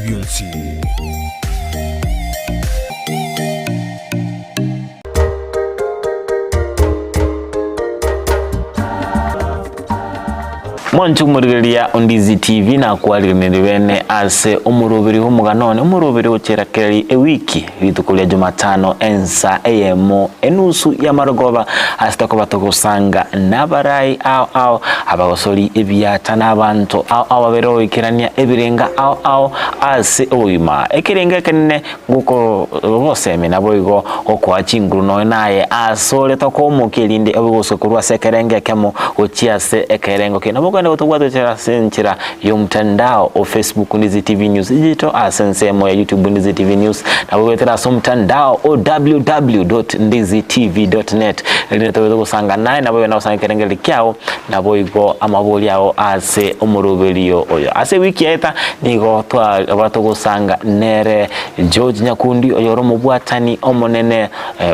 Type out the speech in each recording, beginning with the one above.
byonsi. Mwanchu murigeria Ndizi TV na kwariganira bene ase umurubiri w'umuganone umurubiri ucerakeri ewiki ritukulia Jumatano ensa AM enusu ya marogoba asitako batogusanga nabarai ao abagosori ebyata n'abantu ao babero ikirania ebirenga ao ase oyima ekirenga kenene guko bose nabo igo okwachinguru no naye asole takomukirinde obugosokurwa sekerenge kemo ochiase ekerengo kinabo kwenda utogwato chera senchira yomtandao o Facebook Ndizi TV News digital asensemo ya YouTube Ndizi TV News na bwetera so mtandao o www.ndizitv.net ile tawezo kusanga naye na bwe na usanga kerengeli kyao na boigo amaboli yao ase umurubelio oyo ase wiki eta nigo twa batogusanga nere George Nyakundi oyoro mubwatani omonene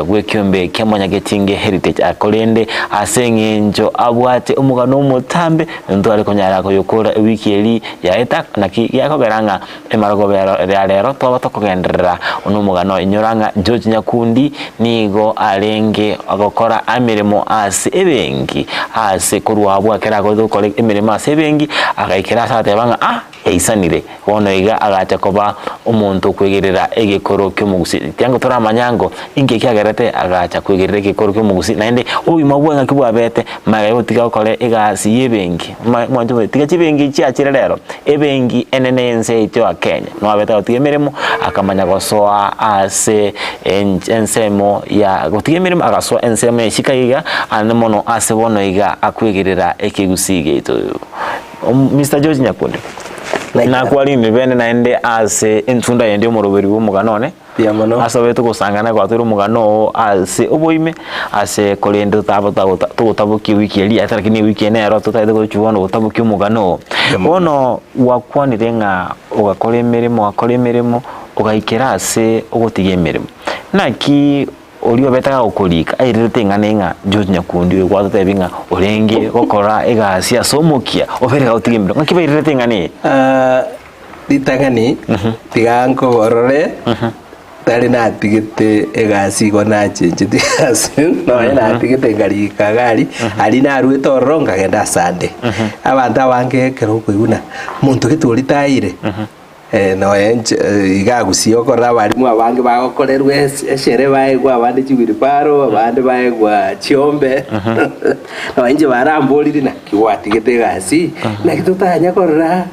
gwekyombe kya Mwanyagetinge heritage akolende asengenjo abwate Omogano mutambe ndo alikonyara ko yokora wiki eli yaeta naki yakogeranga emarogobero ya lero to batokugendera Omogano inyoranga George Nyakundi nigo alenge agokora amirimo ase ebengi ase kurwabwa kera ko dukore emirimo ase ebengi akaikira sate banga eisanire wono iga agacha koba umuntu kwegerera egekoro ky'Omugusii tyango tora manyango inge kyagerete agacha kwegerera egekoro ky'Omugusii naende uyuma bwenga kibwabete magayo tigakole egasi yebengi mwanjo tiga chibengi cyakire rero ebengi enene ense ityo Kenya no abeta utigemeremo akamanya gosoa ase ensemo ya gutigemeremo agasoa ensemo eshikaiga anemono ase bono iga akwegerera ekigusii geito Mr. George Nyakundi na kwali mibene naende ase entunda yende umurubiri w'umuganone yamano asobeto kusangana kwa turu mugano ase oboime ase kolendo tutabuki wiki eli atarakini wiki enero tutaide ko chubono utabuki umugano bono wakwanire nga ugakora emirimo ugaikira ase ugotiga emirimo naki oliyo betaga ukolika airete nganenga George Nyakundi gwatotebinga urenge gokora egasi asomokia ofere gautiga emirimo ngakibairete ngane ditangani tiganko orore tari na tigete egasi gona chenje tigasi no ena tigete ngari kagari ali na rueto oronga genda sande abantu abange kero kwiguna muntu gitulitaire no enje igagusii okora barimu abange bagokorerwe eshere baegwa abande chibiriparo abande baegwa chiombe no enje baramboliri na kiwatigete egasi na kitutanya korra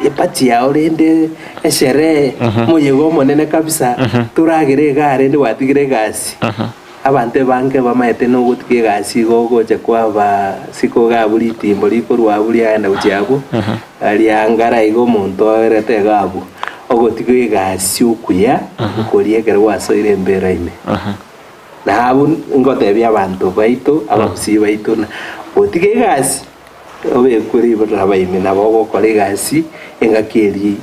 epati ya orende eshere muyego monene kabisa turagire gare ndi watigire gasi abante banke bamaete no gutike gasi gogoje kwaba siko gabuli timbo liko rwabuli anda ucyabo ali angara igo muntu arete gabo ogotike gasi ukuya ukoriye kero waso ire mbera ime na abu ngotebya abantu baito abagusii baito na gotike gasi obe kuri barabayime nabo gokore gasi engakeri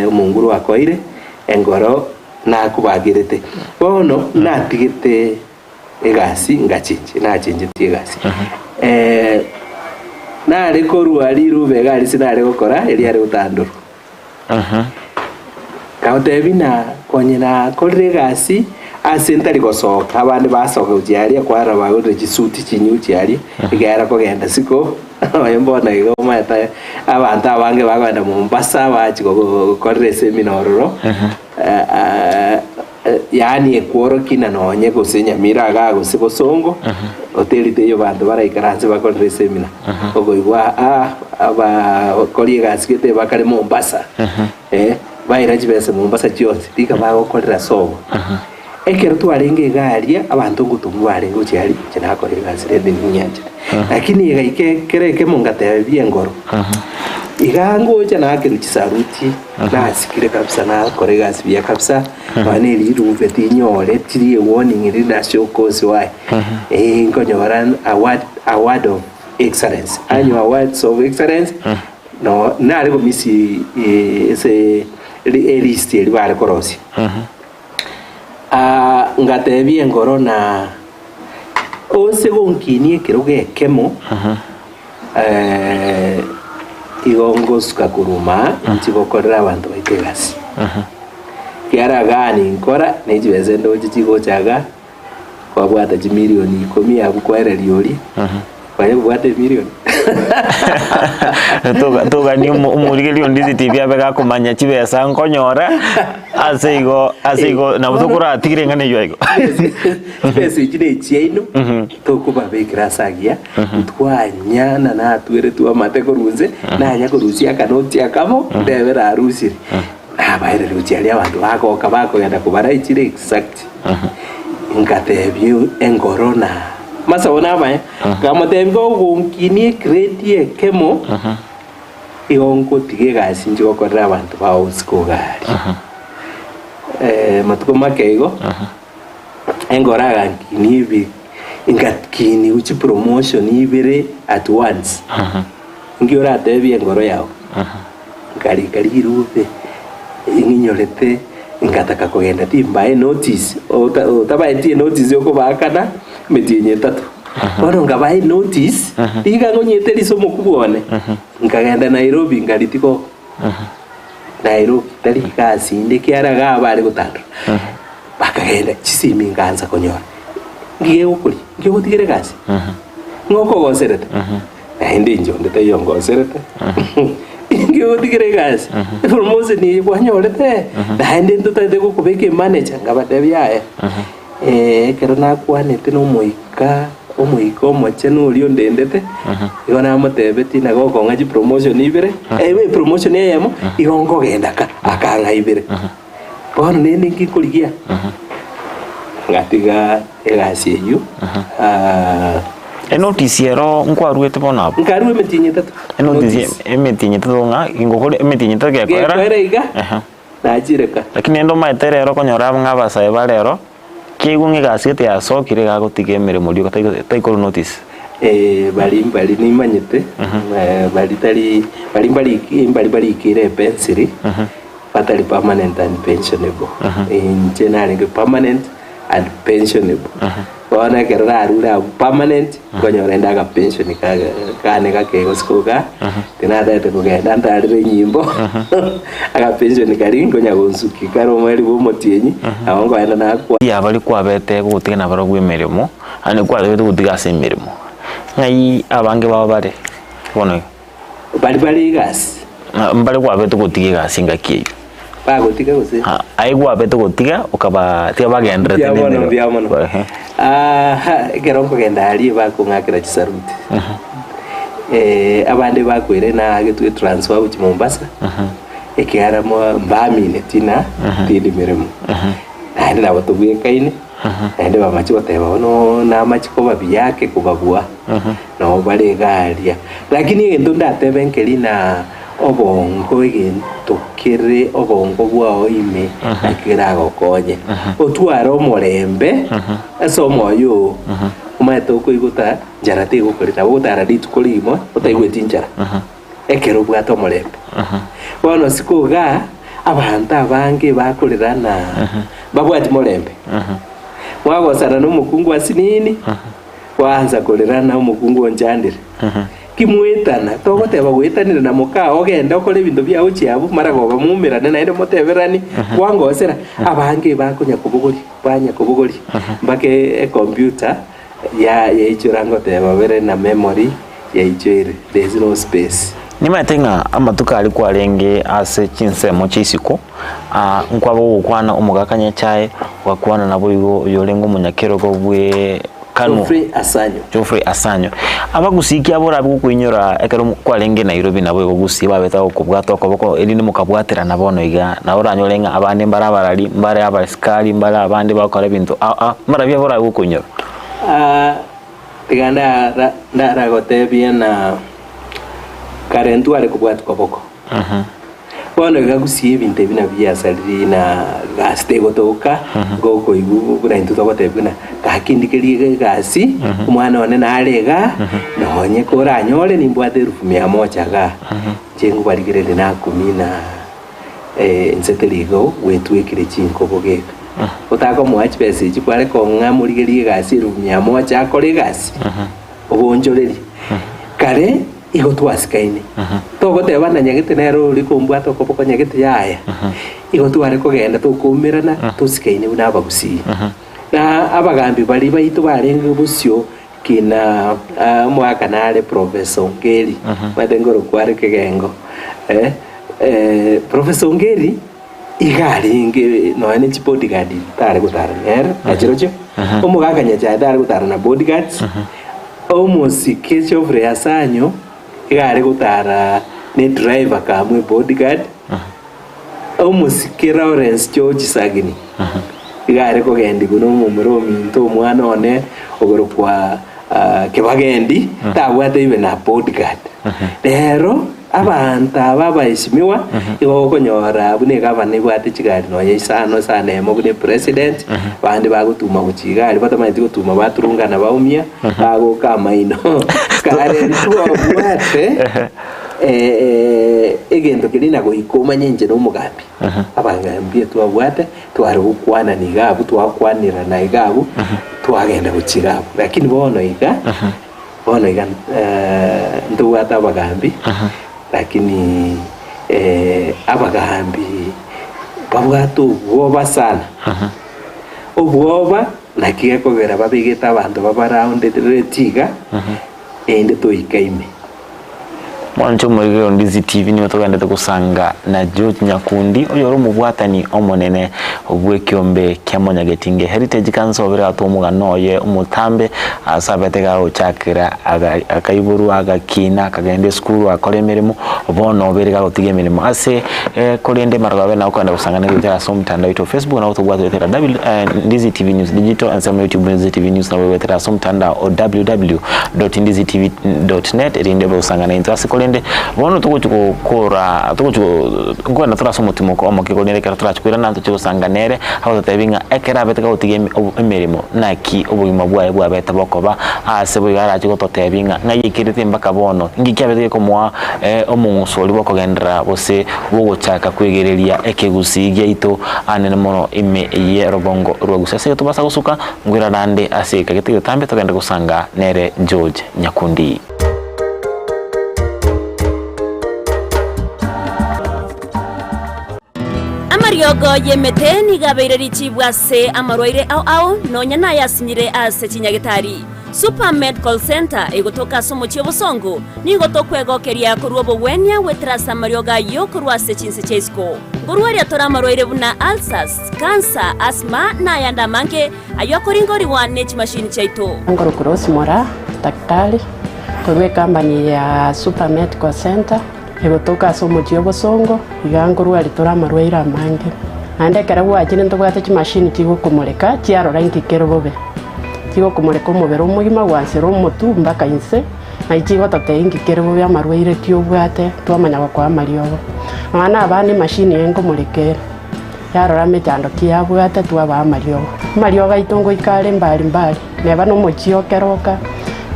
umunguru wakoire engoro nakubagirete bono natigete egasi ngachinje nachinje tigasi nari korwari rube gari sinari gokora eri ari utanduru kautebina konyina korre gasi asentari gosoka abandi basoka ucyari akwara bagore gisuti kinyucyari igara ko genda siko mbona igo mata abantu abange baganda mu Mombasa bachi gokorre seminaroro yani ekworo kina nonye Gusii Nyamira ga Gusii Bosongo hoteli teyo bantu baraikaranze bakorre seminar ogo igwa aba kori gasikete bakare mu Mombasa baira jibese mu Mombasa cyose tika bagokorera sobo ekero twarenge garia abantu ngutungu barengo cyari kinakore gasirende nyanja lakini igaike kereke mungate byengoro igango cyana kirukisaruti nasikire kabisa na kore gasi bya kabisa bane liruve tinyore tiri warning iri nasho cause why ngonyoran award of excellence annual awards of excellence no nari ko misi ese list iri bare korosi ngate byengoro na ose gonkinie kiruge kemo igongosuka kuruma nchigokorera abantu baite egasi kiara gani nkora nejibeze ndoji chigochaga kwabwata chimilioni 10 abukwereri ori kwaye bwate milioni toga ni umurigeli Ndizi TV abega kumanya chibesa nkonyora aseigo na butokura tigire ngane yoigo pesa ikine chieno tokuba bekirasagia twanyana na twere tuwa mateko ruze na nya kurusia kanoti akamo ndebera arusiri abaire ruchali abantu bako yanda kubara ichire exact ngatebyo engorona masabona amae gamotebyo gonkini create kemo iongo tige gasi njo korera abantu bawo sikogari matuko makeigo engoraga nkini bi ingatkini uchi promotion ibere at once ngiora tebye engoro yao kari rube inginyorete ingataka kugenda timbae notice otabaetie notice yoko bakana metinye tatu bono ngabae notice tiga ngonyete lisomo kubone ngagenda Nairobi ngalitiko Nairobi tari kasi ndikiara gabare gutandra bakagenda chisimi nganza konyora ngiye gukuri ngiye gutigire kasi ngoko goserete ndi njo ndete yongoserete ngiye gutigire kasi formoze ni bwanyorete ndi ndutade gukubeke manager ngabadebyaye kero nakwanete no muika omocheno uri ondendete igona amotebeti na goko ngaji promotion ibere we promotion yemo igongo gendaka akanga ibere bono nindi ngikurigia ngatiga egasi yu notice yero nkwaruete bona abo nkaruwe metinye tatu notice emetinye tatu nga ingokore emetinye tatu kwera iga najireka lakini endo maetere yero konyora ng'abasae barero kigungi gasete ya sokire gagotige emirimo rio taikoro notice bali nimanyete bali ikire pensiri batali permanent and pensionable in general permanent and pensionable bona kerara arura permanent konyora ndaga pension kane kakego sikoga tinadete kugenda ndarire nyimbo aga pension kari ngonya gonsuki karo mweli bomotienyi abongo enda nakwa ya bali kwabete gutiga na baro gwemeremo ane kwabete gutiga semeremo ngai abange baba bare bono bali gas mbale kwabete gutiga gasi ngaki bagotiga gose aigwa bete gotiga ukaba tia bagendra tene biamono geronko genda ali bakungakira chisaruti abande bakwire na getwe transfer uchi Mombasa ekiara mo mbamine tina tindi miremo ande nabatubuye kaine ande bamachi bateba no na machiko babiyake kubabua no bale galia lakini ngendo ndatebenkeli na obongo egento kere obongo bwao ime akira gokonye otwara omorembe aso moyo umaeto ko iguta jarate gukorera gutara ditukolimo utaigweti njara ekero bwato omorembe bono sikuga abantu abange bakorerana babwati morembe mwagosana n'umukungu asinini waanza korerana umukungu onjandire kimwetana togoteba gwetanira na muka ogenda okore ibintu bya uchiabu maragoba mumirane naende moteberani kwangosera abange bakonya kubugori banya kubugori mbake computer ya ichurango teba bere na memory ya ichire there is no space nimatenga amatuka ali kwarenge ase chinsemo chisiko nkwabo gukwana umugakanya chae wakwana nabo yolengo munyakero gobwe kanu Geoffrey Asanyo abagusikia bora bukwinyora ekero kwarenge Nairobi nabo Gusii babeta okubwato akoboko elini mukabwatira nabono iga na oranyolenga abande mbarabarali mbare abaskali mbara abande bakora bintu marabya bora bukwinyora tiganda ndaragote bien karentu ale kubwatu koboko bono Gusii ibintu bina byasaliri na gaste gotoka goko igu bura into togotebuna kakindikeri gasi umwana one nalega nonye kora nyole nimbwate 100 ga jengu barigirende na 10 nseteligo wetwekire chinko bogeka otako mwachi pese chikwale ko ngamurigeri gasi 100 akore gasi obonjoreri kare igo twasikaine togoteba na nyagete nero uri kumbwata okoboko nyagete yaya igo tware kogenda tukumirana tusikaine buna Abagusii na abagambi bari baitu barenge busyo kina mwaka nare Professor Ngeri madengoro kware kegengo Professor Ngeri igaringe no ane bodyguard tare gutara nere achirocho omugakanya cha tare gutara na bodyguards omusike chofre asanyo igare gutara ne driver kamwe bodyguard omusike Lawrence George Sagini igare kogendi kuno mumuro minto mwana one ogoro kwa kebagendi tabwate ibe na bodyguard rero abantu ababaishimiwa igo konyora bune gavana ibwate kigari no yisano sana emo bune president bandi bagutuma kugigari batamaye gutuma baturungana baumia bago kamaino kare tuwabwate egendo kirina goikoma nyenje no mugambi abangambie tuwabwate twari gukwana ni gabu twakwanira na igabu twagenda kukigabu lakini bono iga nduwata abagambi lakini abagambi babwato ubwoba sana ubwoba nakiye kogera babigeta abantu babaraunde retiga ende toikaime mwancho muri Ndizi TV ni tugenda kusanga na George Nyakundi oyoro mubwatani omonene obwekyombe kya Mwanyagetinge Heritage Council obere Omogano ye umutambe asabetega ochakira akayiburu agakina kagende school akole mirimo bono obere gagotige mirimo ase kolende maragabe na ukanda kusanga na gitara so mtandao ito Facebook na utubwato tera Ndizi TV News digital and some YouTube Ndizi TV News na wewe tera so mtandao www.ndizitv.net rinde busanga na intasi kolende bono tukuchukura ngona turaso mutimoko omakiko kera turachukwira nanto cyosanga nere aho tatebinga ekera beteka utige emirimo naki obuyima bwaye bwabeta bokoba ase bugara cyiko totebinga ngayikirite mbaka bono ngikya beteke komwa omusoli bokogendera bose bogochaka kwegereria ekegusii gyaito anene mono ime ye robongo rwagusii ase tubasa gusuka ngwira nande ase kagete tambe togenda kusanga nere George Nyakundi. Yogo yemete ni gabeire richibwa se amarwaire au nonya na yasinyire ase Kinyagetari Super Medical Center egotoka somo cyobosongo ni gotokwegokeria kurwo bwenya wetrasa maryoga yo kurwa se chinse chesko ngurwari atora amarwaire buna ulcers cancer asthma na yanda manke ayo koringori wa net machine chaito ngoro cross mora daktari kwa company ya Super Medical Center egotoka somo cyobosongo iganguru alitora marwaire amange ande karabu akine ntobwate kimashini kigo kumureka cyaro ranki kerobobe kigo kumureka umubero umugima gwansero umutu mbaka inse na ikigo tatengi kerobobe amarwaire kyobwate twamanya kwa mariyobo mwana abandi mashini yengo murekera yaro rame cyando kiyabwate twaba mariyobo itongo ikale mbali neba no mukiyo keroka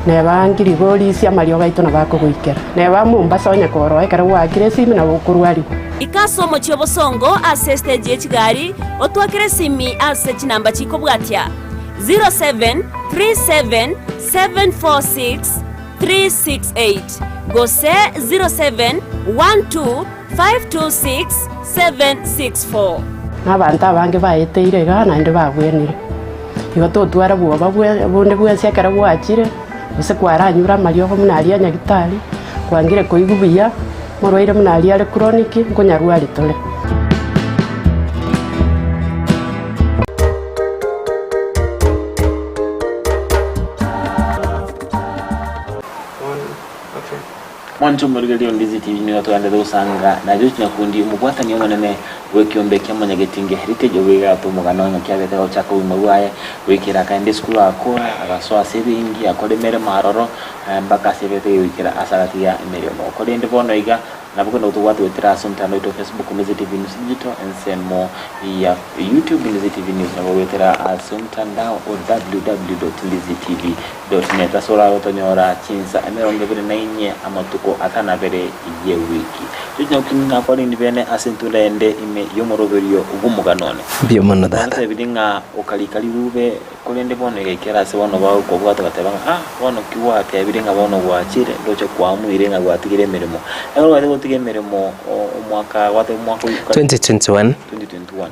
neba ngirigori cia mariyo gaito na bako guikera neba Mombasa onya koro ekara wakire simi na bukuru ali ikaso mo cyobosongo ase stage y'Kigali otwakire simi ase kinamba chiko bwatya 0737746368 gose 0712526764 nabanta bange bayeteire gana inde bagwenire igoto twara bwoba bonde bwese ekara wakire ese kwaranyura mariyo munali Nyagitari kwangire koigubiya moroire munali ale chronic nkonyaru ali tole mwancho muri Ndizi TV ni twanda dosanga na George Nyakundi mugwata ni omonene wekyombe kya Mwanyagetinge Heritage obega Omogano nyakyabete ochaka wimagwaye wikira kaende school akora agaso asebingi akole mere maroro mbaka sebete wikira asaratia emerimo kolende bono iga nabukwenda utugwatwetera ase omutandao waitu Facebook Ndizi TV News Digital ensemo ya YouTube Ndizi TV News nabogwetera ase omutandao www.ndizitv.net asora gotonyora chinsa 24 amatuko atanabere ye wiki tujya kukinga kwa rindi bene ase ntulende ime yomoroberio ugumoganone byo mono data biringa okalikali rube kolende bono gekera ase bono bawo ko bwato batebanga bono kiwa ke biringa bono gwachire ndocho kwa muirenga gwatigire emirimo ero wale gotige emirimo omwaka 2021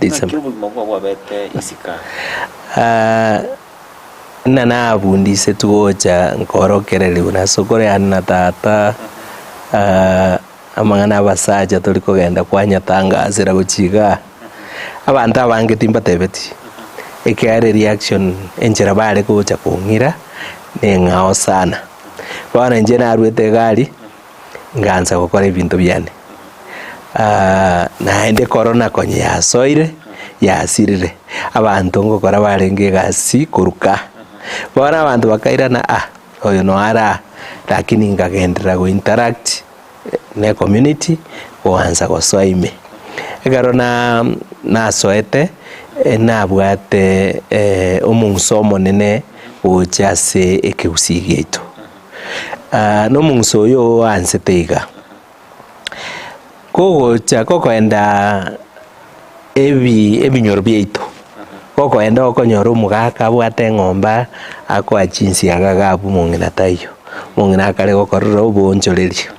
December kirubu gwa bete isika nana abundise tugocha nkorokerere una sokore anna tata amangana abasaja tuli kugenda kwanyatangazira guchiga abantu abange timbatebeti ekare reaction enjera bare kucha kungira nengao sana bana nje narwete gari nganza gukora ibintu byane naende corona konye yasoire yasirire abantu ngokora barenge gasi kuruka bana abantu bakairana oyo no ara lakini ngagendera go interact ne community kuanza goswaime egaro na soete nabwate omungsomo nene uchase ekeusi gitu no mungso yo anseteiga kokoenda ebinyor byeito kokoenda okonyora omugaka abwate eng'omba akoa chinsi agagabu mong'ina tayo mong'ina akare gokorora obonchorerio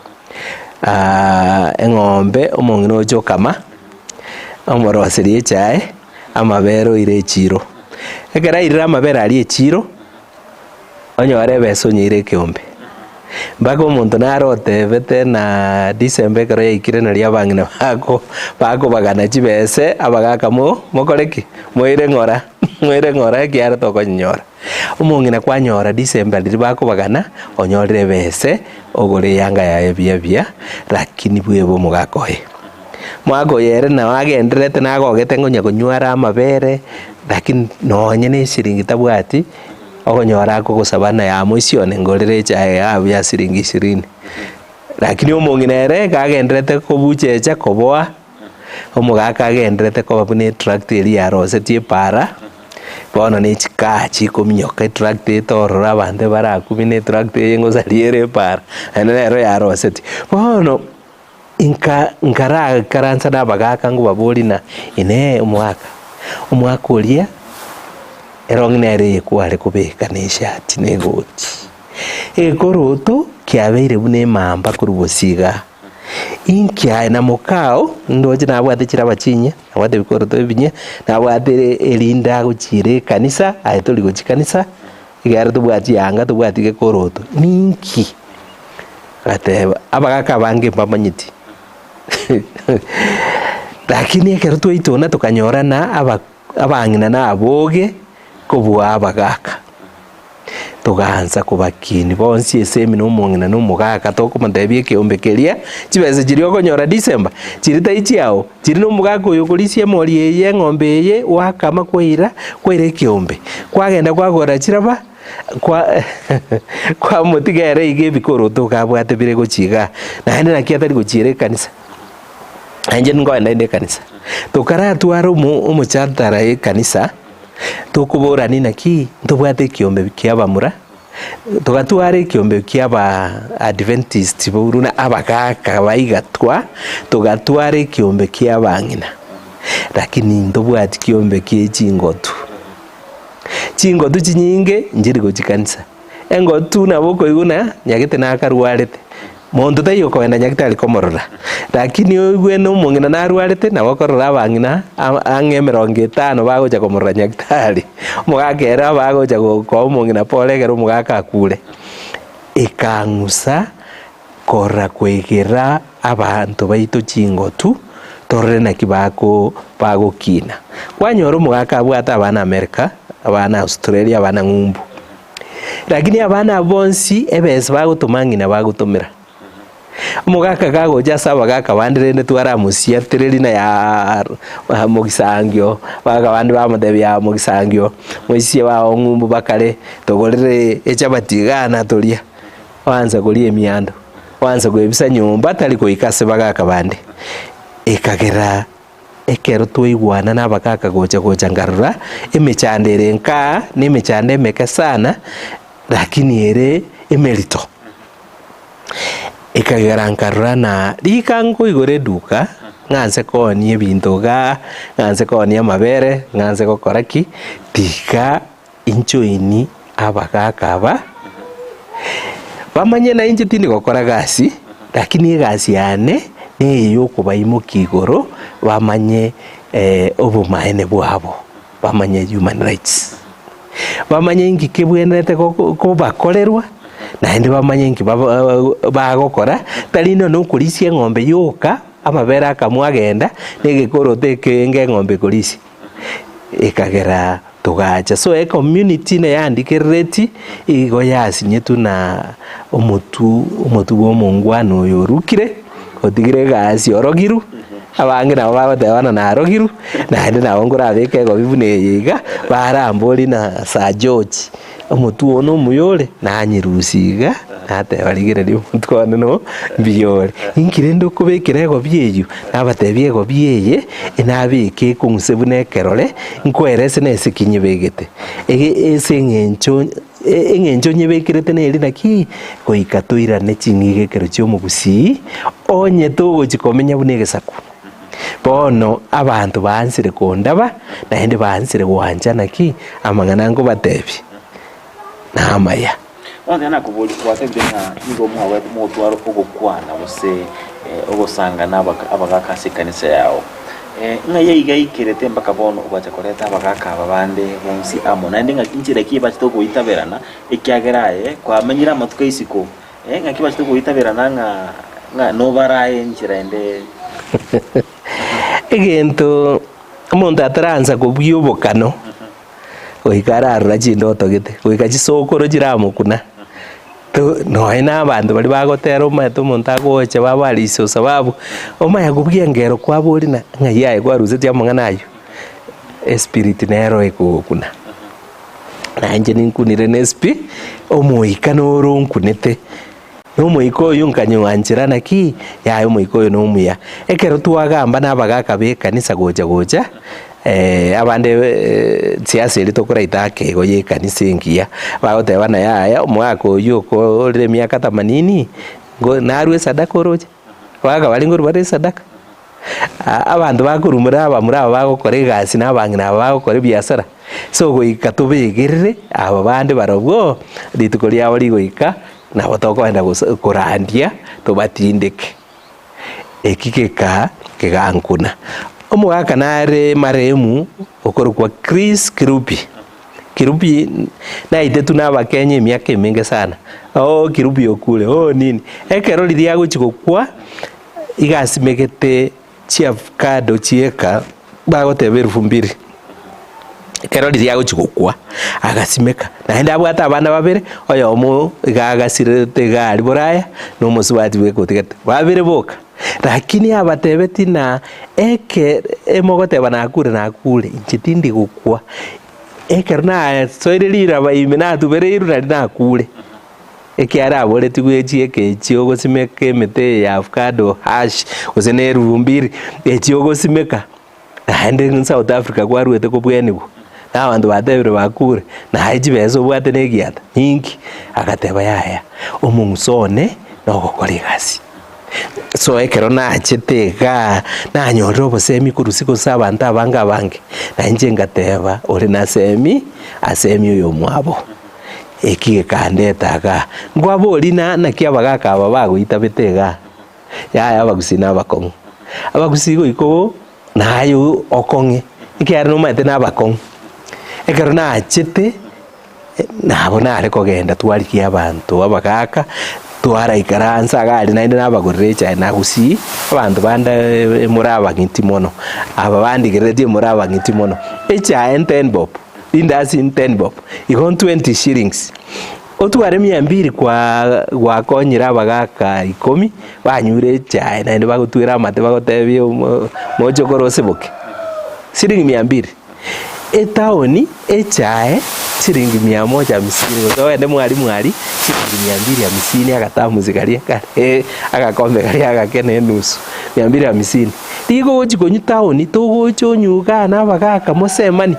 eng'ombe omong'ina ochokama omoroseri echae amabere oire echiro ekera irira amabere ari echiro onyore ebesa onyeire ekeombe mpaka omonto narotebete na December ekero yaikire nari abang'ina bagana chibese abagaka mokoreki moire ng'ora ekiare tokonyora omong'ina kwanyora December riri bakobagana onyorire ebese ogore yanga yaye bia lakini bwebo omogaka oye mwakoyere nawe agenderete nagogete ngonya konywara amabere lakini nonye na esiringi tabwati okonyora akogosabana ya moisione ngorere echae abu ya siringi 20 lakini omong'ina ere kagenderete kobuchecha koboa omogaka agenderete koba bune tractor eri yarosetie para bono ne chika chikominyoka tractor etorora abande barakumi ne tractor yengosariere para enero yaroseti bono karansa nabagaka ngo baborina ine omwaka oria erong'inere yekware kubeka neshati negoti ekoroto kiabeire bune emamba kurubosiga inkia na mukao ndoje nabwate chiraba chinya nabwate bikoroto binya nabwate elinda guchire kanisa ayetoli guchikanisa igare tubwati yanga tubwati gekoroto ninki ateba abagaka bange mbamanyiti lakini ekero twaitona tukanyorana abang'ina naboge kobwa abagaka tuganza kubakini bonsi esemi no mong'ina no mugaka tokomandebie keombe keria chibese chiri okonyora December chiri taichiao chiri no mugaka oyo korisia mori eye ng'ombe eye wakama kwaira keombe kwagenda kwagora chiraba kwa motigere ige bikoroto kabwate bire gochiga naende nakiatari gochire kanisa anje ngoenda inde kanisa tukara tuaro omuchatara e kanisa tukubora nina ki tubwate kiombe kiabamura tugatware kiombe kiaba Adventist buruna abagaka baigatwa tugatware kiombe kiabang'ina lakini ndobwati kiombe kiechingotu chingotu chinyinge njiri gochikanisa engotu naboko iguna nyagete nakarwarete monto tayo koenda nyagitari komorora lakini ogwe no mong'ina narwarete nabokorora abang'ina ang'e 50 bagocha komorora nyagitari omogaka era bagocha ko mong'ina poregera omogaka akure ekang'usa kora kwegera abantu baito chingotu torre naki bagokina kwanyora omogaka abwata abana America abana Australia abana ng'umbu lakini abana bonsi ebese bagotumang'ina bagotumira omogaka gagoja saba gaka bandirende twara musia tirerina ya mogisangio baga bandi bamudebi ya mogisangio moisie wa ng'umbu bakare togorere echabatigana toria wanza gorie miando wanza kwebisa nyumba tari kuikase bagaka bande ekagera ekero twaigwana n'abagaka gocha ngarura emichandere nka n'emichandere emeke sana lakini ere emerito ekagera nkarura na rikango igore duka ng'anse konia ebinto ng'anse konia amabere ng'anse gokora ki tika inchoini abagaka aba bamanye na inche tindi gokora gasi lakini egasi yane neyo kubaimoka igoro bamanye obumaene bwabo bamanye human rights bamanye ingi kebwenete kubakorerwa naende bamanye ingi bagokora tarino nokurisia ng'ombe yoka amabere akamwa agenda negekoro tekenge ng'ombe korisi ekagera tugacha so community ne yandikireti igo yasinyetu na omotu bw'omongwana oyo orukire otigire gasi orogiru abange nabo bagotebana narogiru naende nabo ngorabeka ego bibune yiga barambori na Sir George omotu ono omuyore nanyirusiga natebarigere omotu ono no biyore inkire ndokubekera ego byeyu nabatebia ego byeye enabeke kung'use buna ekerore nkwerese nesikinye begete ese eng'encho nyebekirete neri naki goika toirane ching'igekero chiomogusii onye togochikomenya buna egesaku bono abantu bansire kondaba naende bansire gwanja naki amang'ana ngobatebi namaya wangana kubuli kwatebye na nigo mwawe mutwaro ogokwana bose ogosanga abagaka kanisa yao ngaye igaikirete mpaka bono ubacha koreta abagaka ababande bonsi amo naende ngakinchire kibachi to kuitaberana ekiageraye kwamenyira amatuka isiko ngakibachi to kuitaberana nga no baraye nchira ende egento omonto ataranza kubwiobokano oikararura chindoto gete goika chisokoro chiramokuna noe n'abantu bari bagotera omaete omonto agocha babarisia sababu omanya kubwia ngero kwabori na ng'aiyaye kwaruseti amang'ana ayo espirit nero ekogokuna nanje ninkunire nespi omoika noro nkunete nomoika oyo nkanywanchira naki yaye omoika oyo nomuya ekero twagamba n'abagaka b'ekanisa gocha abande siasa eri tokoraita akego ya ekanisa engiya bagotebana yaya omwaka oyo okorire emiaka 80 narwa esadaka oroche abagaka bari ngoru bare esadaka abantu bakorumura abamura aba bagokora egasi n'abang'ina aba bagokora ebiasara so goika tobegerere aba bande barobwo rituko riabo rigoika nabo tokoenda korandia tobatindeke ekigeka kegankuna omugaka nare maremu okorokwa Chris Kirubi naitetu n'abakenya emiaka eminge sana Kirubi okure nini ekero riria gochigokwa igasimegete chiavocado chieka bagoteba 2000 ekero riria gochigokwa agasimeka naende abwata abana babere oyomo igagasirete gari boraya n'omosubati bwekotigete babere boka lakini abatebeti na eke emogoteba nakure inchitindi gukwa ekero na soirerira baime natubereiru nari nakure ekiara aboreti gwechi ekechi ogosimeka emete ya avocado hash gose na 2000 echi ogosimeka naende South Africa kwarwete kobwenigo n'abantu batebire bakure naye chibeso obwate negiata inki agateba yaya omong'usone nogokora egasi so ekero nachetega nanyorera obosemi kurusi gose abantu abange nainche ngateba ore na asemi oyo mwabo ekigekandetaga ngwabori naki abagaka aba bagoita betega yaya abagusii n'abakong'u abagusii goiko nayo okong'e ekiara nomaete n'abakong'u ekero nachete nabo nare kogenda twarikia abantu abagaka twaraikaransa gari naende nabagorire echae na Gusii abantu banda emurabang'iti mono aba bandigeretie emurabang'iti mono echae 10 bob indasi 10 bob igo 20 shillings otware 200 gwakonyera abagaka 10 banyure echae naende bagotwera amate bagotebia mochokoro oseboke siringi 200 Taoni echae shilingi 150 kwa wende mwali shilingi 250 akatamuzi karia kare akakombe karia agakene nusu 250 tigo chikonyu taoni togo chonyuka na bagaka musemani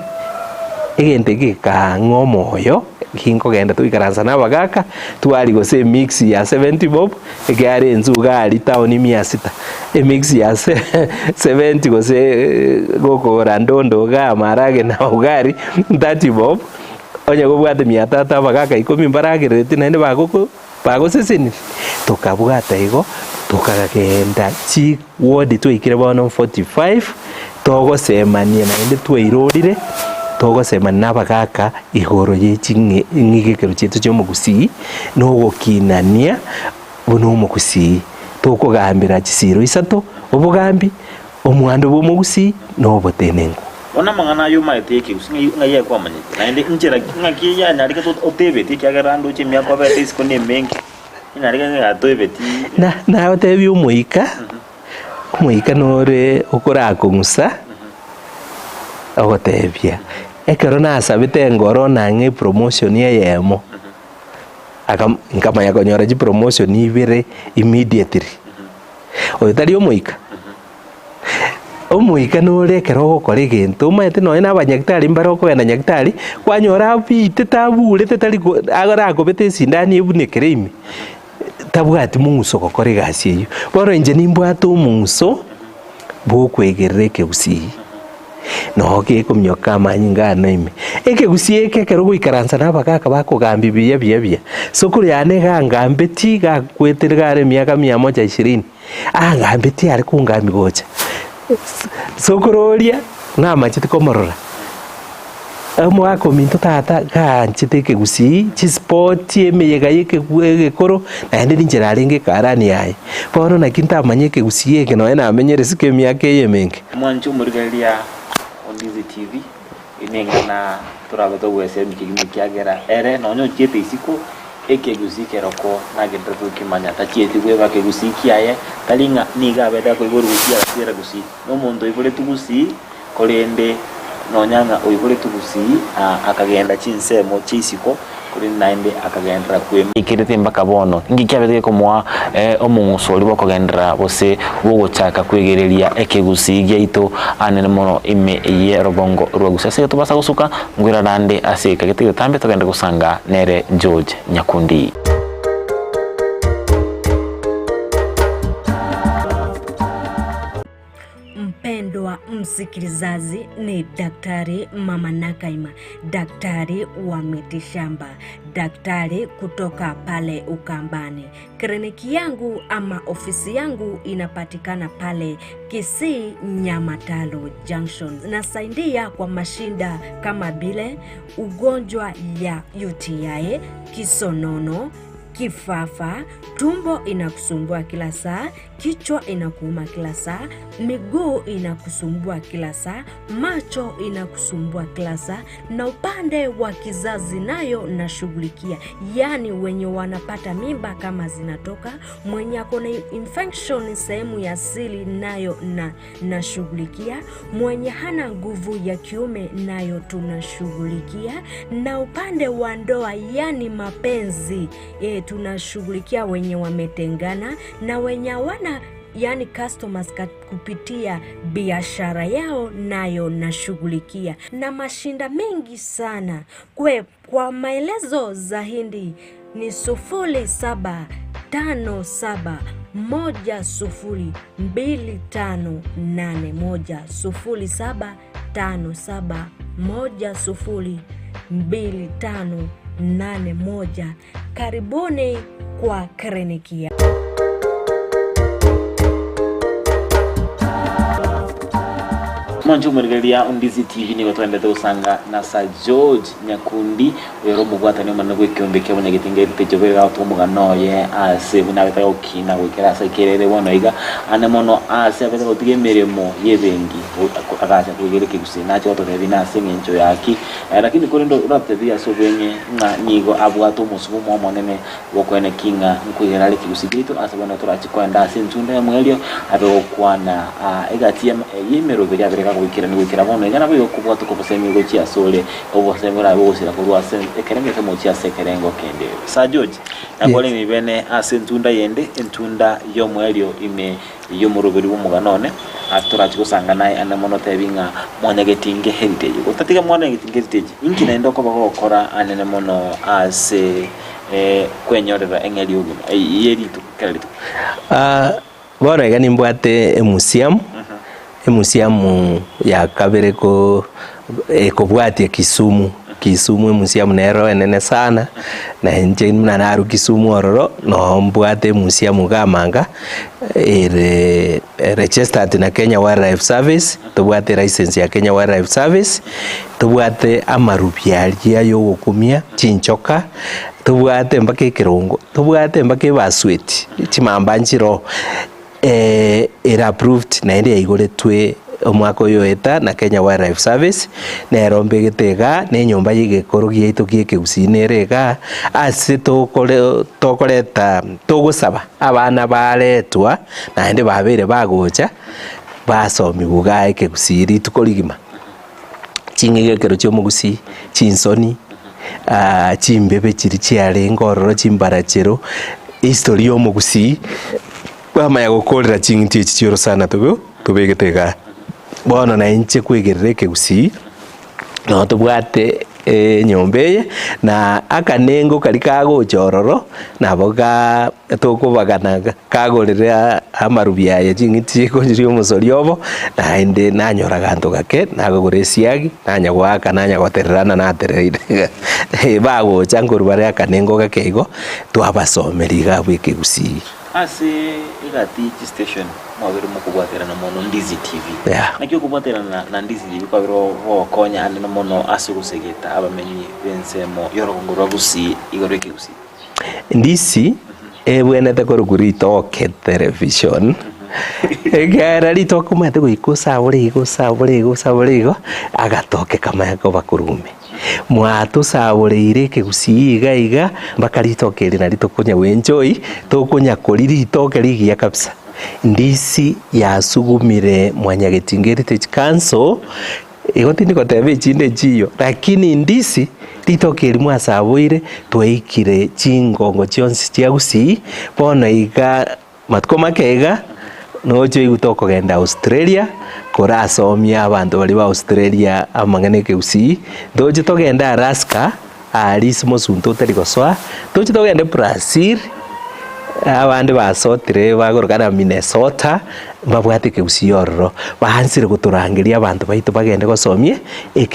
egente gika ngomoyo kinko genda tuikaranza na bagaka twali gose mix ya 70 bob egari nzuga ali taoni 600 mix ya 70 gose goko randondo ga marage na ugari 30 bob onye gobwate 300 bagaka 10 mbaragirete nende bago seseni tukabwata igo tukagenda chi wodi twikire bono 45 togo semania nende twairorire togo semania nabagaka igoro yechinge ngigekero chetu cyo Gusii no gokinania bono mu Gusii tukugambira chisiro isato obugambi omwando bo mu Gusii no botenengo ona mangana yo maiteke usinga ngaye kwa manye naende injera ngakiya narika to otebeti kyagarando chimya kwa bete iskone mengi narika ngatobeti na otebi umuika umuika nore okorako ngusa ogotebia ekero nasabite ngoro nange promotion yemo nkamanya konyora ji promotion ibere immediately oyitari umuika umuika nore kero gukora egento maete no ina abanyagitari mbaro kwenda nyagitari kwanyora bite tabure tetari agora akobete sindani ebunekere imi tabwati munguso gukora egasi eyo boro inje nimbwata omunguso bokwegerere Gusii no gekomyoka amanyi ngano ime Gusii ekekero goikaransa nabagaka bakogambi bia so kuri ane gangambeti gakwetergare miaka 120 ngambeti ari kungambi gocha so kuroria namachite komorora mwako minto tata ganchite Gusii chi sport emeyega yekekoro naende ninjera arenge karani yaye boro nakinta amanye Gusii eke no ena amenyere sike miaka yemenge mwanchu murigeria Ndizi TV inengana turabato gwese mikigimi kyagera ere nonyo chete isiko Gusii keroko nagenda tukimanya tachieti gweba Gusii kiaye kalinga niga beda ko igoru Gusii Gusii no mondo ibole Gusii kolende nonyanga oibole Gusii akagenda chinsemo chisiko kuri naende akagendera kwema ikirite mbaka bono ngikyabete komwa omunguso libo kogendera bose wogochaka kwegereria Gusii gyaito anene mono ime ye robongo rwa Gusii ase tubasa gusuka ngwira nande ase kagete tambe togenda gusanga nere George Nyakundi. Mpendwa msikilizaji, ni Daktari Mama Nakaima, daktari wa mitishamba, daktari kutoka pale Ukambani. Kliniki yangu ama ofisi yangu inapatikana pale Kisii Nyamatalo Junction. Nasaidia kwa mashinda kama bile ugonjwa ya UTI, kisonono, kifafa, tumbo inakusumbua kila saa, kichwa inakuuma kila saa, miguu inakusumbua kila saa, macho inakusumbua kila saa, na upande wa kizazi nayo nashughulikia. Yani wenye wanapata mimba kama zinatoka, mwenye akona infection sehemu ya siri nayo nashughulikia, mwenye hana nguvu ya kiume nayo tunashughulikia, na upande wa ndoa yani mapenzi tunashughulikia wenye wametengana na wenye wana yani customers kupitia biashara yao nayo nashughulikia, na mashinda mengi sana. Kwa maelezo zaidi ni 0757102581 Karibuni kwa kliniki. Mwanju murigeria Ndizi TV ni gotwendete usanga na sa George Nyakundi wero mugwata ni umana gwekiombe ke Mwanyagetinge tejobera Omogano ye ase bunabeta okina gwikira ase kerere bono iga ane mono ase abeta gotige meremo yebengi akacha kwigere Gusii nacho otorebi na ase ngencho yaki lakini korindo uraptebia so benye nga nyigo abwato musubu mo monene wokwene kinga nkwigera Gusii bito ase bono turachi kwenda ase ntunda mwelio abe okwana egatia yemero bya bereka gwikira bono ngana byo kubwa tukubusemi go chia sole obusemi ra bosira kurwa se ekerenge kemo chia sekerengo kende sa George nabole ni bene ase ntunda yende entunda yo mwelio ime yo murubiri w'umuganone aturachi gusanga naye ane mono tebinga Mwanyagetinge heritage utatiga Mwanyagetinge heritage inki naenda ko bakora anene mono ase kwenyorera engeli uguno yeri tukalito bono egani mbwate museum museum ya kabere ko ekobwati Kisumu museum nero enene sana na nje mna naru Kisumu ororo no mbwate museum gamanga registered na Kenya Wildlife Service tubwate license ya Kenya Wildlife Service tubwate amarubiaria yo gukumia chinchoka tubwate mbake kirungo tubwate mbake basweti chimambanjiro era approved na ende igoretwe omwaka uyu eta na Kenya Wildlife Service nerombe gitega ne nyumba yigekoro gieto Gusii nerega ase tokoreta tugusaba abana baretwa na ende babere bagocha basomi bugae Gusii ritukorigima chingegekero cyo Gusii chinsoni chimbebe chiri chiare ngororo chimbarachero history yo Gusii bama ya gukorera chingi chichiro sana tubegetega bono na inche kwegerere Gusii no tubwate nyombeye na akanengo kali kagochororo naboga tokubagana kagorera amarubia ya chingi chikonjiri omusoriobo na ende nanyora ganto gake nagogore siagi nanyagwaka nanyagotererana natereire bagocha ngorubare akanengo gakeigo twabasomeri gabwe Gusii ase igati station mwabiro mukubwatera na mono Ndizi TV nakyo kubwatera na Ndizi TV kwa biro wokonya ane na mono ase gusegeta abamenyi bensemo yorongorwa Gusii igoreke Gusii Ndizi ebwene takoruguri toke television egara lito kumate goikusa burigo agatoke kama yako bakurume mwatu sabureire Gusii iga bakaritoke na litokunya wenjoy tokunya koliri toke ligia kabisa Ndizi yasugumire Mwanyagetinge Heritage Council igoti ndiko tebe chinde chiyo lakini Ndizi litoke limwa sabuire tweikire chingongo chionsi chia Gusii bono iga matkoma kega nojo igutoko genda Australia korasomia abantu bali ba Australia amangane Gusii doje togenda Alaska alisi mosunto terigoswa doje togenda Brazil abandi basotire bagorokana Minnesota babwate Gusii ororo bahansire guturangiria abantu baito bagende gosomie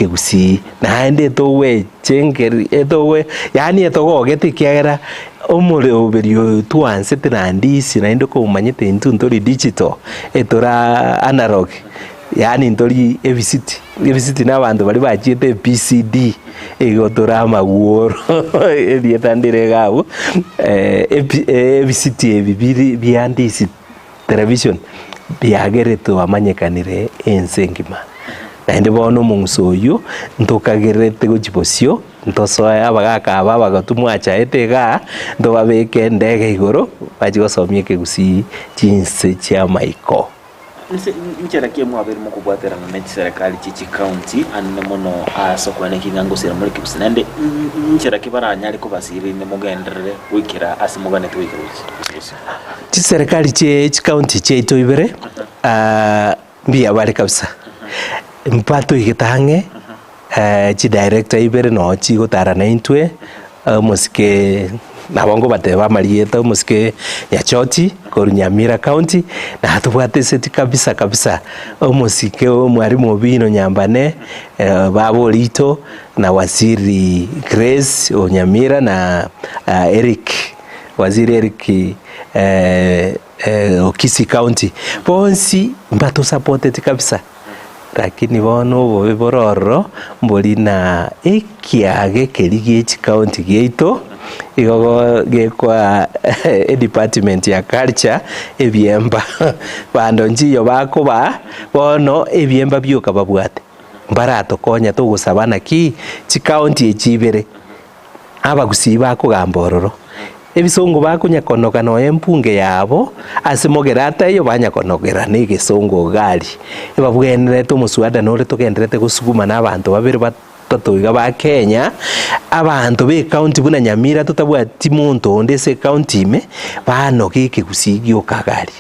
Gusii na ende towe chengeri etowe yani etogogete kiagera omore oberio tuanse tena Ndizi na endo ko manyete intuntori digital etora analog yani ntori evisit na bantu bali bachiete PCD egotora magworo edietandire gabo evisit ebibiri bya Ndizi television byagereto amanyekanire ensengima na ende bono mungsoyo ntokagerete gochibosio ntosoya abagaka bagatumwa chaetega ndo babeke ndege igoro bachigosomie Gusii chinse cha maiko nchera kie mwabiri mukubwatera na mechi serikali chichi county anne mono asokwane kingango sira muri Gusii nande nchera kibara nyali ko basiri ne mugendere wikira asimugane twikira chichi serikali chichi county cheito ibere mbia bari kabisa mpato igitange chi director ibere no chi gotara na intwe musike nabongo bateba marieta musike ya choti koru Nyamira County na tubwate seti kabisa musike mwarimu bino nyambane babo lito na waziri Grace Nyamira na Eric waziri Eric Kisii County bonsi mbato supported kabisa lakini bono bobe bororo mboli na ekiage keligie county geito igogo gekwa department ya culture ebyemba bando njiyo bakoba bono ebyemba byoka babwate mbarato konya tugusabana ki county echibere aba Gusii bako gambororo ebisongo bakunyakonoga no embunge yabo ase mogerata iyo banyakonogera na egesongo gari ebabwenerete omuswada nore togenderete gosuguma n'abantu babere batatoiga ba Kenya abantu be county buna Nyamira tutabwati muntu onde se county ime banoga ekegusii giokagari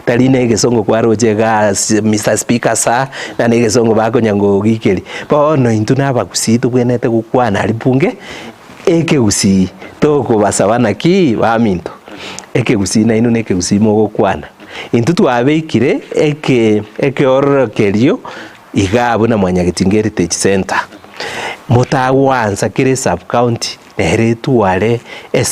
tari na egesongo kwaroche ga Mr. Speaker sa na egesongo bakonyango gikeri bono intu n'abagusii tubwenete gukwana ari bunge ekegusii toko basabana ki baminto ekegusii na ino nekegusii mogokwana intu twabeikire ekeororokerio igabo na Mwanyagetinge Heritage Center mutawanza kire sub county nere tuware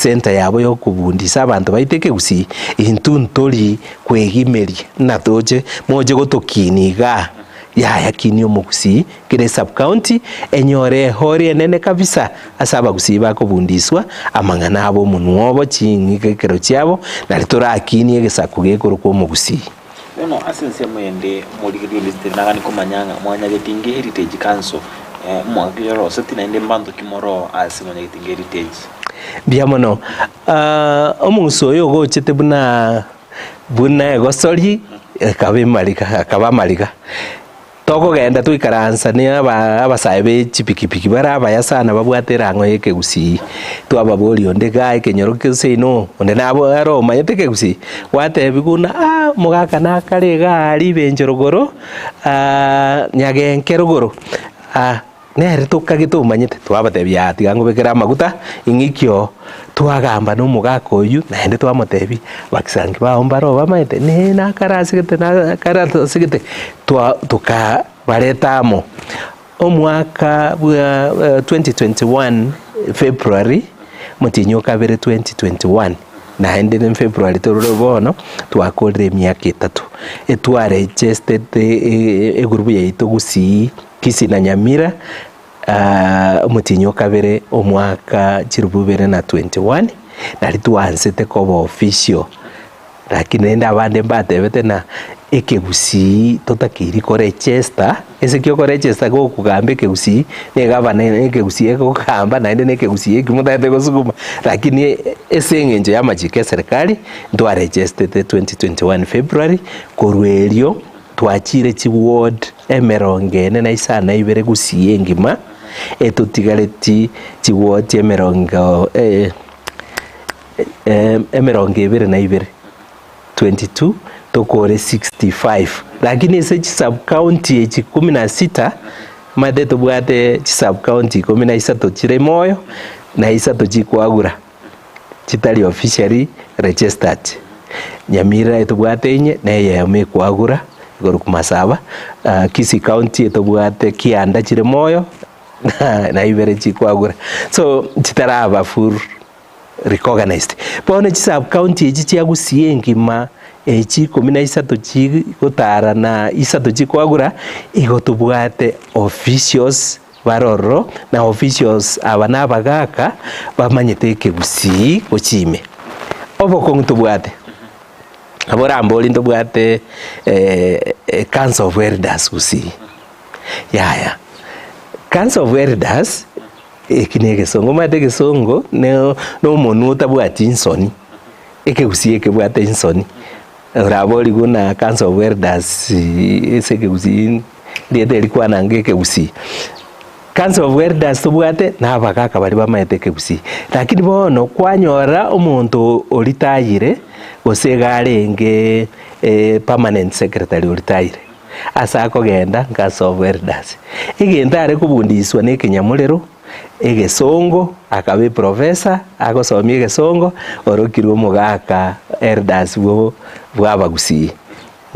center yabo yokubundisa abantu baite ekegusii intu ntori kwegimeria na toje moje gotokiniga yaya kinyo mugusii kire sub county enyore hori enene kabisa asaba gusii bakobundiswa amang'ana abo munwobo ching'ikero chiabo na litorakini egesaku gekoro kwa mugusii no asense mwende muri list nagani komanyanga Mwanyagetinge Heritage Council mwagiro setina ende mbandu kimoro ase Mwanyagetinge Heritage biamono omuso yo gochete buna egosori akaba malika tokogenda twikaransa ni abasae b'echipikipiki barabaya sana babwatera ang'o ekegusii twababori onde gae kenyoroke seino onde nabo aroma ekegusii watebi kuna mugaka nakare gari benjorogoro nyagenkerogoro nere tukagituumanyite twabatebia atiga ngobekera amaguta ing'ikio twagamba n'omugaka oyu naende twamotebi bakisangi baombaro bamaete ne nakarasigete nakarasigete tukabaretamo omwaka bwa 2021 February mutinyo kabere 2021 naende ne February torore bono twakorire miaka 3 etwaregistered egroup yaitu Gusii Kisii na Nyamira mutinyo kabere omwaka 2021 nari twansete koba official lakini nenda abande mbatebete na ekegusii totakiri ko register ese kyo ko register go kugamba ekegusii ne gavana ekegusii ekogamba naende nekegusii ekimutete gosuguma lakini ese ng'encho ya machike serikali ntwa registered 2021 February korwerio twachire chiward emerongene na isana ibere Gusii engima etutigareti chiward emerongo ibere na ibere 22 tokore 65 lakini ese sub county echi 16 made tobwate sub county 13 chire moyo na isato chikwagura chitali officially registered Nyamira etobwate inye na yeme kwagura igoro kumasaba Kisii county etobwate kianda chire moyo na ibere chikwagura so chitaraba full recognized bono sub county echi chia Gusii engima echi 13 chi gotara na isato chikwagura igotubwate officials baroro na officials abana abagaka bamanyete ekegusii gochime obokong'u tubwate aborambori ntobwate Council of Elders Gusii yaya Council of Elders ekine egesongo mate egesongo n'omonu otabwati insoni ekegusii ekebwate insoni orabori guna Council of Elders ase ekegusii ndiete erikwananga ekegusii Council of Elders tubwate n'abagaka bari bamaete ekegusii lakini bono kwanyora omonto oritayire gose garenge permanent secretary oritayire asa akogenda Council of Elders egenda are kubundiswa n'ekenyamurero egesongo akabe professor agosomia egesongo orokirwe omogaka Elders bw'abagusii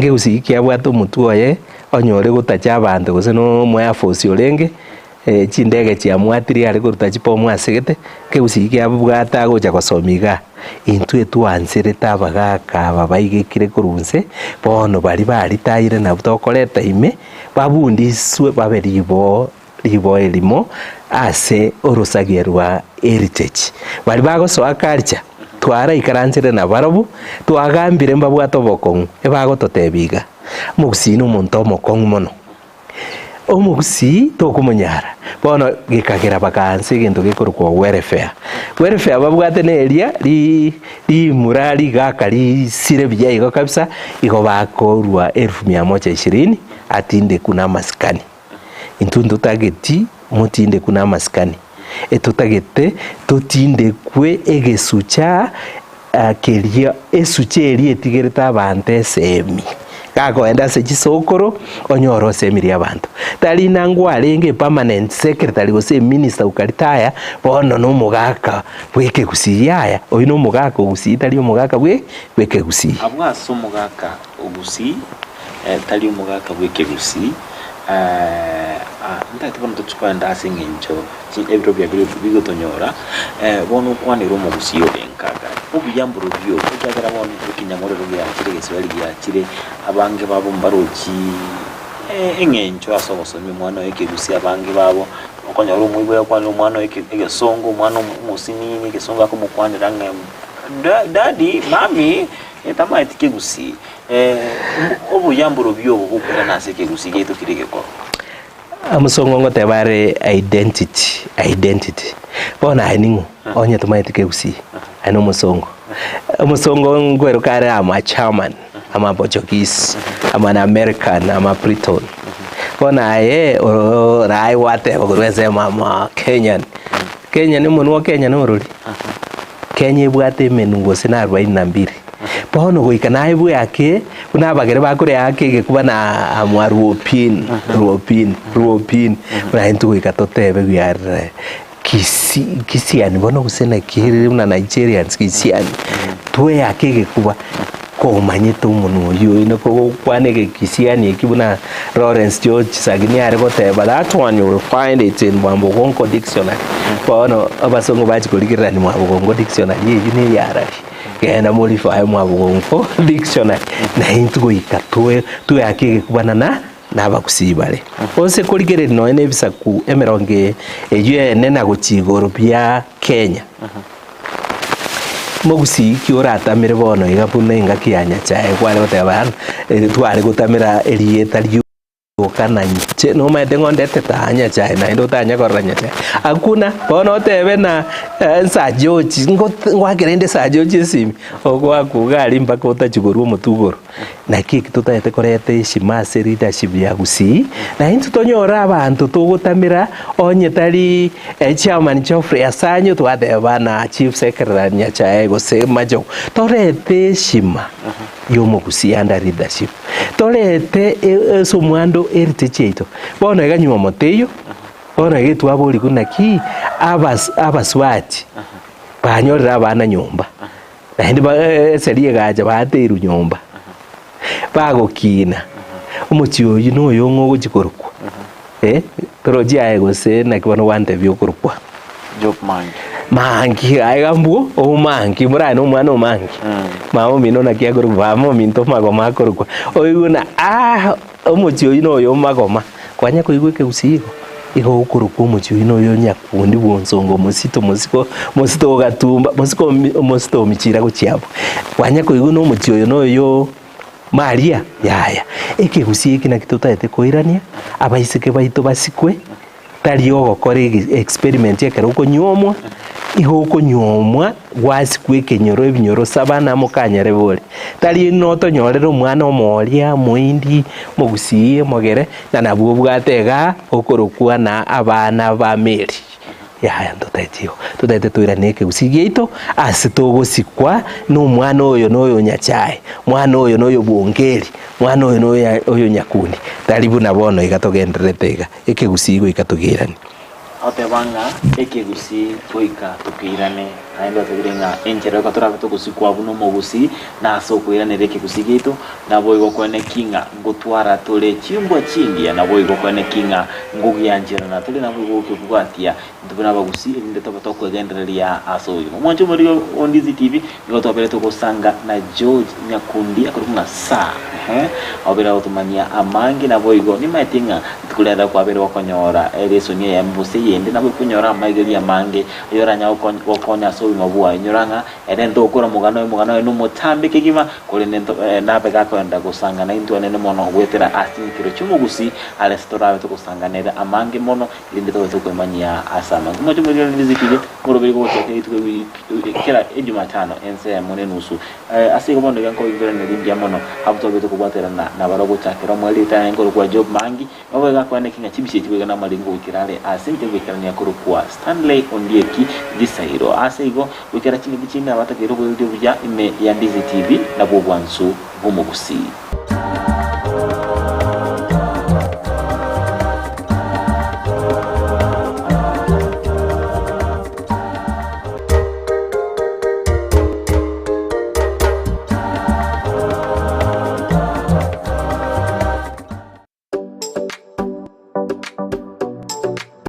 ngegusii kiabwate omutu oye onyore gotacha abantu gose no Air Force orenge chindege chiamwatiri ari koruta chipomo asegete kegusii kiabwata gocha gosomiga intu etwansirete abagaka babaigekire korunse bono bari baritayire nabo tokoreta ime babundiswe baberibo elimo ase orosagia rwa heritage bari bagosoa culture twara ikaransire na barabu twagambire mbabwata obokong'u ebagototebiga Mugusii n'omonto omokong'u mono Gusii tokumunyara bono gikagera bakanse gento gikorwa welfare babwate neria li murali gakali sire bya igo kabisa igo bakorwa 1120 atinde kuna maskani intundu tageti mutinde kuna maskani etutagete tutinde kwe egesucha keria esucheri etigereta abante semi kako enda se chisokoro onyoro semiri abantu tali nangwa alenge permanent secretary gose minister ukaritaya bono no mugaka bweke Gusii yaya oyu no mugaka Gusii tali mugaka bweke Gusii abwa so mugaka Gusii tali mugaka bweke Gusii ndati bono tuchipanda asingencho ebiro bya bigo tonyora bono kwanira mu Gusii obenkaga ubiyamburo byo kujagara bono kinyamorero bya kire geswali bya kire abange babo mbaroki engencho asogosomye mwana weke Gusii abange babo okonyora umwibo yakwana umwana weke egesongo umwana musinini egesongo akomukwanira ngem daddy mami etama etike Gusii ubuyamburo byo bukura naseke Gusii geto kirigeko amusongo ngote bare identity bona aningo onye tumaitike Gusii ano musongo ngwero kare ama chairman ama Portuguese ama American ama Briton bona rai wate bagurweze mama Kenyan ni munwa Kenya no ruri Kenya ibwate menungo sina 42 bono goikana ibu yake kuna bagere bakure yake gekuba na amwaruopin na into goikatotebe byare Kisii and bono gusena kiri na Nigerians Kisii and twe yake gekuba ko manyito umuntu uyu ino ko kwanege Kisii and ekibuna Lawrence George sagini ari goteba that one you will find it in Mwabugongo dictionary bono abasongo bachikurikira ni Mwabugongo dictionary yeyu ni yarari kena modify Mwabugongo dictionary na into goikatwe twe yake gekubana na Gusii bare ose kurigere no ene bisaku emeronge eje nena guchigoro bya Kenya Gusii kiorata mere bono igapuna ingakianya chae kwale gotebana twari gutamira erieta ryu kana nche no mede ngondete tanya chae na ndo tanya koranya chae akuna bono tebe na sajochi ngwagerende sajochi simi ogwa kugali mpaka utachuguru mutugoro na kiki tutaete korete shimase leadership ya Gusii na into tonyora abantu tugutamira onye tali chairman Geoffrey Asanyo twateba na chief secretary nyachae gose majo torete shima yo Gusii under leadership torete somwando heritage ito bono eganyuma moteyo bono egetu abori kuna ki abaswati banyorera abana nyumba na hindi serie gaja bateru nyumba bagokina umuchiyo yuno yongo gochikorukwa projia egose na kibono wante byokurukwa job mangi aigambu o mangi murano mwana o mangi mamo mino na kia guru vamo minto magoma korukwa oyuna umuchiyo yuno yo magoma kwanya kuigweke Gusii iho ukurukwa umuchiyo yuno yo Nyakundi bonsongo musito gatumba musito michira guchiabo kwanya kuiguna umuchiyo yuno yo Maria yaya eke Gusii kina kitutaete koirania abaiseke baito basikwe tali ogokore experiment yake uko nyomwa iho uko nyomwa wasikwe kenyoro ebinyoro sabana mukanyere bole tali noto nyorero mwana omoria muindi Gusii mogere na nabwo bwatega okorokwa na abana ba Meri yaya ndotaitio tutaite tuiraneke Gusii geito asitogosikwa no mwana oyo noyo nyachae mwana oyo noyo bwongeri mwana oyo Nyakundi talibu na bono igatogenderetega eke Gusii ikatugirani otebanga eke Gusii goika tukirane aenda tugirenga enjero katora Gusii kwa buno Gusii na sokwirane reke Gusii geito na boigo kwene kinga ngutwara tole chimbwa chindia na boigo kwene kinga ngugi yanjira na tole na boigo kugwatia ndubona Gusii inde tobato kugendereria asoyo mwancho muri on Ndizi TV ngotopere tugusanga na George Nyakundi akuruna sa obera otumania amangi na boigo ni matinga tukulenda kwa bere wakonyora eresonia ya mbuse yende na kunyora maigeli ya mange yora nya okonya so mabua inyuranga endo okora mugano no motambike gima kole nento nabe gakwenda gusangana into nene mono gwetera atikiro cyumugusi restaurant to gusanganira amange mono linde to kwemanya asama kuma cyo muri nizikije murobiri go cyake itwe kira ejumatano ense mone nusu asigo mondo yanko igere ne rinja mono habuto beto kubwatera na barogo cyakira mwali tango kwa job mangi babo gakwane kinga chibishe kibega na malingo ikirale asinte wikirani yakuru kwa Stanley Ondieki gisairo asigo wikira chini bichina abatakiro byo bya ime ya Ndizi TV na bwo bwansu Gusii.